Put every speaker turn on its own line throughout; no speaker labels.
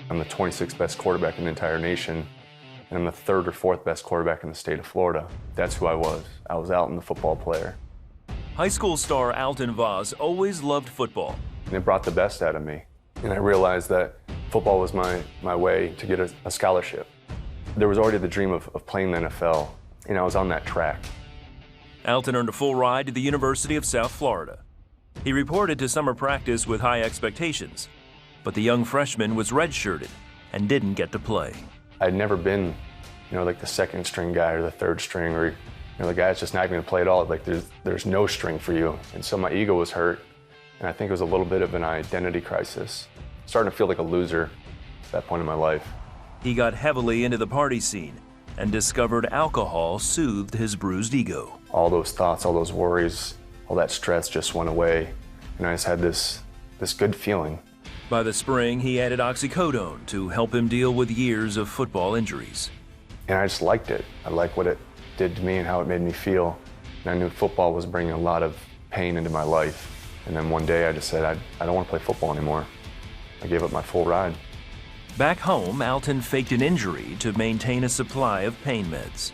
I'm the 26th best quarterback in the entire nation, and I'm the 3rd or 4th best quarterback in the state of Florida. That's who I was. I was Alton, the football player.
High school star Alton Vaz always loved football.
And it brought the best out of me. And I realized that football was my way to get a scholarship. There was already the dream of playing the NFL, and I was on that track.
Alton earned a full ride to the University of South Florida. He reported to summer practice with high expectations, but the young freshman was redshirted and didn't get to play.
I'd never been, like the second string guy or the third string, or the guy that's just not going to play at all. Like there's no string for you. And so my ego was hurt, and I think it was a little bit of an identity crisis. Starting to feel like a loser at that point in my life.
He got heavily into the party scene and discovered alcohol soothed his bruised ego.
All those thoughts, all those worries, all that stress just went away, and I just had this good feeling.
By the spring, he added oxycodone to help him deal with years of football injuries.
And I just liked it. I liked what it did to me and how it made me feel. And I knew football was bringing a lot of pain into my life. And then one day I just said, I don't want to play football anymore. I gave up my full ride.
Back home, Alton faked an injury to maintain a supply of pain meds.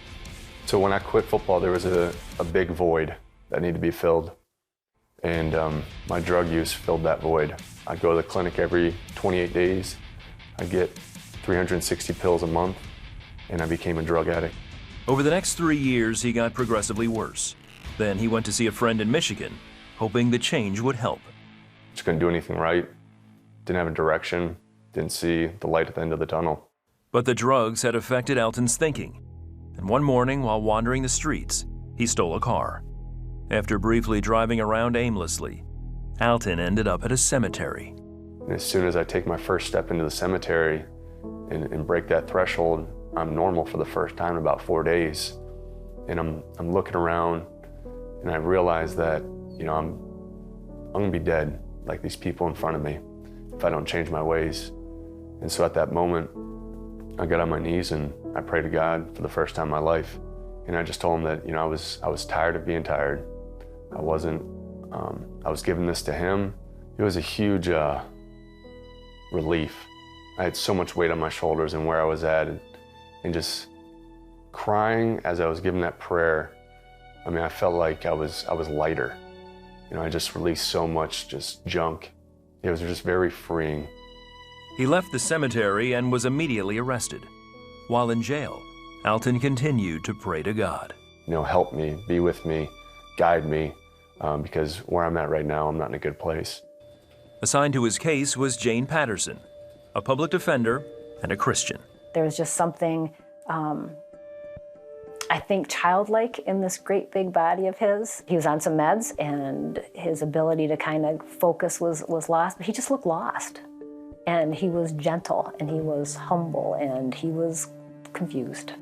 So when I quit football, there was a big void that needed to be filled. And my drug use filled that void. I'd go to the clinic every 28 days. I'd get 360 pills a month, and I became a drug addict.
Over the next 3 years, he got progressively worse. Then he went to see a friend in Michigan, hoping the change would help.
Just couldn't do anything right. Didn't have a direction. Didn't see the light at the end of the tunnel.
But the drugs had affected Alton's thinking. And one morning, while wandering the streets, he stole a car. After briefly driving around aimlessly, Alton ended up at a cemetery.
And as soon as I take my first step into the cemetery and break that threshold, I'm normal for the first time in about 4 days. And I'm looking around, and I realize that, I'm gonna be dead like these people in front of me if I don't change my ways. And so at that moment, I got on my knees and I prayed to God for the first time in my life. And I just told him that, I was tired of being tired. I was giving this to him. It was a huge relief. I had so much weight on my shoulders and where I was at, and just crying as I was giving that prayer. I felt like I was lighter. I just released so much just junk. It was just very freeing.
He left the cemetery and was immediately arrested. While in jail, Alton continued to pray to God.
Help me, be with me, guide me, because where I'm at right now, I'm not in a good place.
Assigned to his case was Jane Patterson, a public defender and a Christian.
There was just something, I think, childlike in this great big body of his. He was on some meds, and his ability to kind of focus was lost, but he just looked lost. And he was gentle, and he was humble, and he was confused.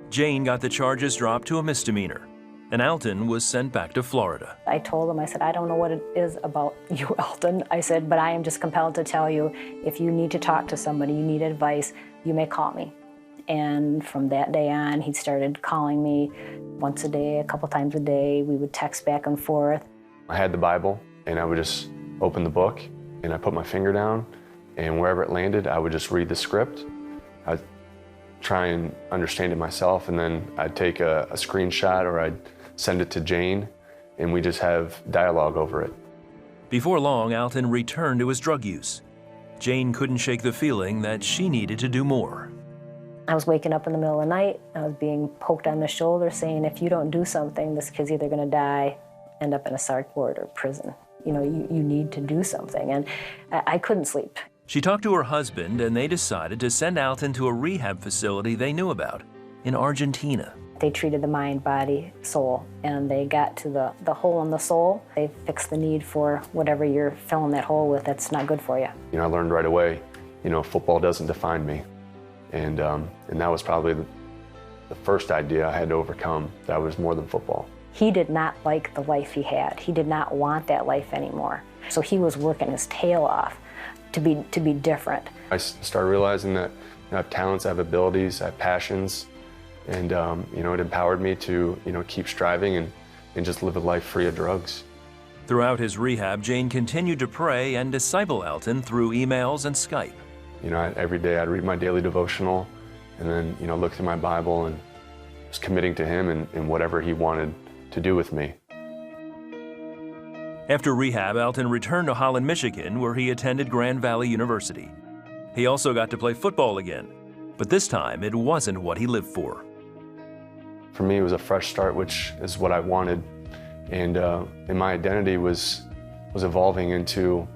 Jane got the charges dropped to a misdemeanor, and Alton was sent back to Florida.
I told him, I said, I don't know what it is about you, Alton. I said, but I am just compelled to tell you, if you need to talk to somebody, you need advice, you may call me. And from that day on, he started calling me once a day, a couple times a day. We would text back and forth.
I had the Bible, and I would just open the book, and I put my finger down, and wherever it landed, I would just read the script. I'd try and understand it myself, and then I'd take a screenshot, or I'd send it to Jane, and we just have dialogue over it.
Before long, Alton returned to his drug use. Jane couldn't shake the feeling that she needed to do more.
I was waking up in the middle of the night. I was being poked on the shoulder saying, if you don't do something, this kid's either going to die, end up in a psych ward or prison. You need to do something. And I couldn't sleep.
She talked to her husband, and they decided to send Alton to a rehab facility they knew about in Argentina.
They treated the mind, body, soul, and they got to the hole in the soul. They fixed the need for whatever you're filling that hole with that's not good for you.
I learned right away, football doesn't define me. And that was probably the first idea I had to overcome, that I was more than football.
He did not like the life he had. He did not want that life anymore. So he was working his tail off to be different.
I started realizing that I have talents, I have abilities, I have passions, and it empowered me to keep striving and just live a life free of drugs.
Throughout his rehab, Jane continued to pray and disciple Alton through emails and Skype.
You know, every day I'd read my daily devotional and then, you know, look through my Bible and was committing to Him and whatever He wanted to do with me.
After rehab, Alton returned to Holland, Michigan, where he attended Grand Valley University. He also got to play football again, but this time it wasn't what he lived for.
For me, it was a fresh start, which is what I wanted. And my identity was evolving into,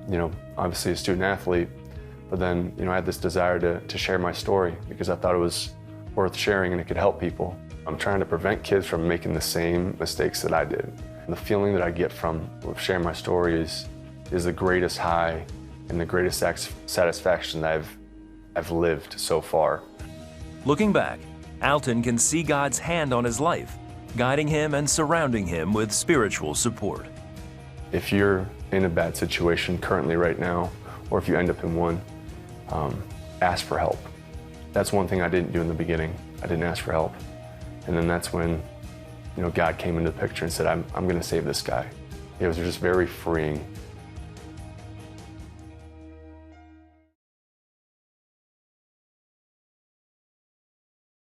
you know, obviously a student athlete, but then, you know, I had this desire to share my story because I thought it was worth sharing and it could help people. I'm trying to prevent kids from making the same mistakes that I did. The feeling that I get from sharing my story is the greatest high and the greatest satisfaction that I've lived so far.
Looking back, Alton can see God's hand on his life, guiding him and surrounding him with spiritual support.
If you're in a bad situation currently right now, or if you end up in one, ask for help. That's one thing I didn't do in the beginning. I didn't ask for help. And then that's when, you know, God came into the picture and said, I'm going to save this guy. It was just very freeing.